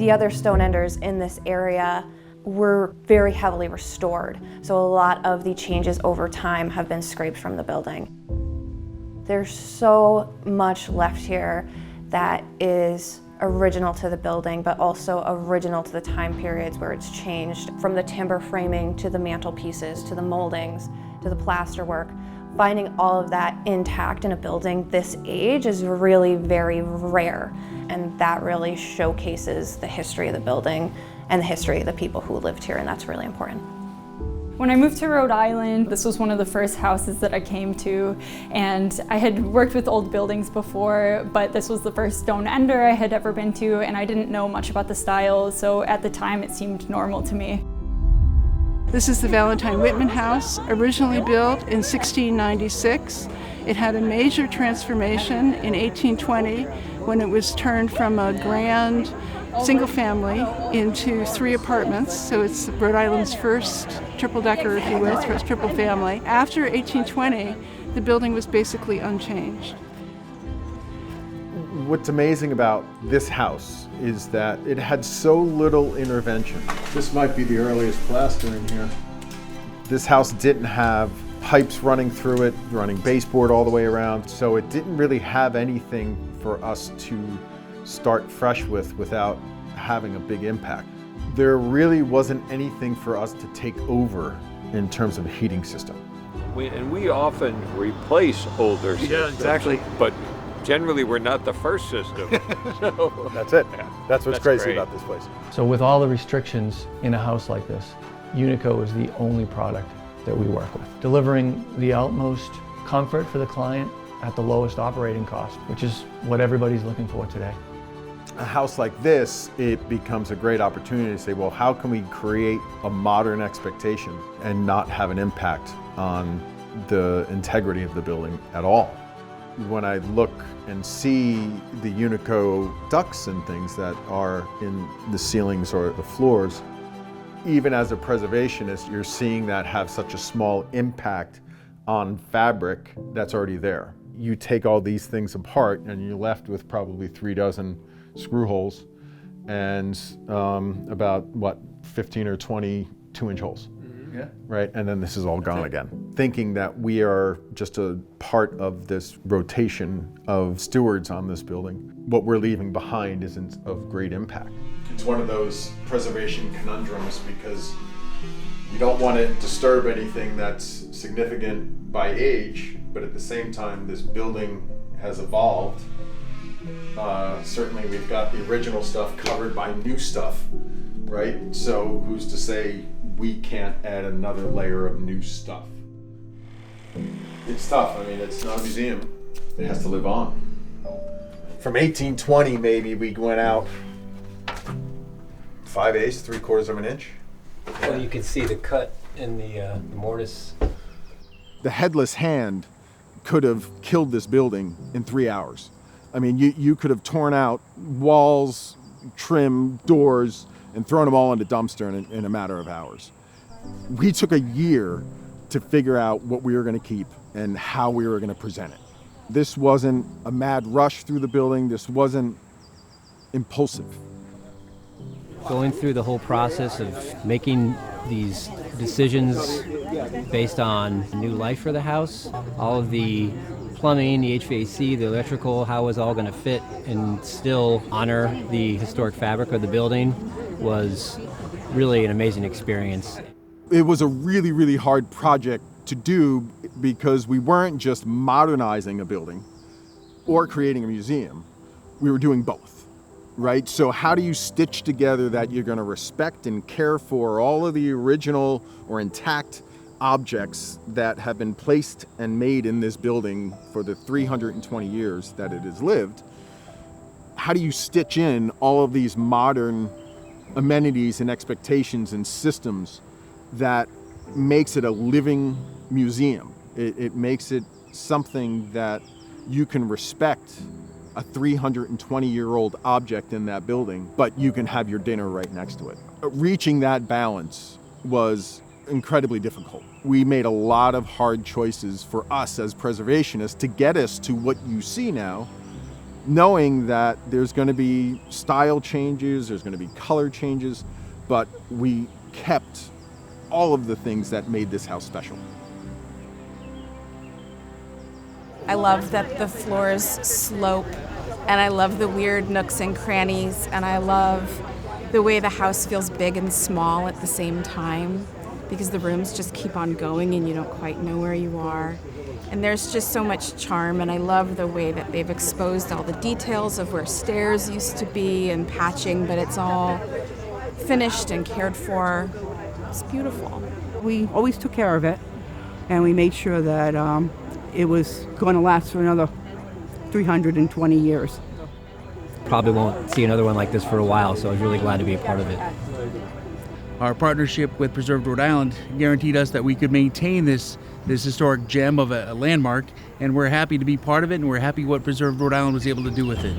The other stone enders in this area were very heavily restored, so a lot of the changes over time have been scraped from the building. There's so much left here that is original to the building, but also original to the time periods where it's changed, from the timber framing to the mantelpieces to the moldings to the plasterwork. Finding all of that intact in a building this age is really very rare, and that really showcases the history of the building and the history of the people who lived here, and that's really important. When I moved to Rhode Island, this was one of the first houses that I came to, and I had worked with old buildings before, but this was the first stone ender I had ever been to, and I didn't know much about the style, so at the time it seemed normal to me. This is the Valentine Whitman house, originally built in 1696. It had a major transformation in 1820 when it was turned from a grand single family into 3 apartments. So it's Rhode Island's first triple-decker, if you will, first triple family. After 1820, the building was basically unchanged. What's amazing about this house is that it had so little intervention. This might be the earliest plastering here. This house didn't have pipes running through it, running baseboard all the way around, so it didn't really have anything for us to start fresh with without having a big impact. There really wasn't anything for us to take over in terms of a heating system. We often replace older systems. Yeah, exactly. But generally, we're not the first system. So, That's it. That's what's crazy great about this place. So with all the restrictions in a house like this, Unico is the only product that we work with, delivering the utmost comfort for the client at the lowest operating cost, which is what everybody's looking for today. A house like this, it becomes a great opportunity to say, well, how can we create a modern expectation and not have an impact on the integrity of the building at all? When I look and see the Unico ducts and things that are in the ceilings or the floors, even as a preservationist, you're seeing that have such a small impact on fabric that's already there. You take all these things apart and you're left with probably 3 dozen screw holes and about, 15 or 20 2-inch holes. Yeah. Right, and then this is all gone again. Thinking that we are just a part of this rotation of stewards on this building, what we're leaving behind isn't of great impact. It's one of those preservation conundrums because you don't want to disturb anything that's significant by age, but at the same time, this building has evolved. Certainly we've got the original stuff covered by new stuff, right? So who's to say we can't add another layer of new stuff? It's tough. I mean, it's not a museum. It has to live on. From 1820, maybe we went out 5/8, 3/4 of an inch. Well, you can see the cut in the mortise. The headless hand could have killed this building in 3 hours. I mean, you could have torn out walls, trim, doors, and thrown them all in the dumpster in a matter of hours. We took a year to figure out what we were going to keep and how we were going to present it. This wasn't a mad rush through the building. This wasn't impulsive. Going through the whole process of making these decisions based on new life for the house, all of the plumbing, the HVAC, the electrical, how it was all going to fit and still honor the historic fabric of the building was really an amazing experience. It was a really, really hard project to do because we weren't just modernizing a building or creating a museum. We were doing both, right? So how do you stitch together that you're going to respect and care for all of the original or intact objects that have been placed and made in this building for the 320 years that it has lived? How do you stitch in all of these modern amenities and expectations and systems that makes it a living museum? It makes it something that you can respect a 320-year-old object in that building, but you can have your dinner right next to it. Reaching that balance was incredibly difficult. We made a lot of hard choices for us as preservationists to get us to what you see now, knowing that there's going to be style changes, there's going to be color changes, but we kept all of the things that made this house special. I love that the floors slope, and I love the weird nooks and crannies, and I love the way the house feels big and small at the same time, because the rooms just keep on going and you don't quite know where you are. And there's just so much charm, and I love the way that they've exposed all the details of where stairs used to be and patching, but it's all finished and cared for. It's beautiful. We always took care of it, and we made sure that it was going to last for another 320 years. Probably won't see another one like this for a while, so I was really glad to be a part of it. Our partnership with Preserved Rhode Island guaranteed us that we could maintain this historic gem of a landmark, and we're happy to be part of it, and we're happy what Preserved Rhode Island was able to do with it.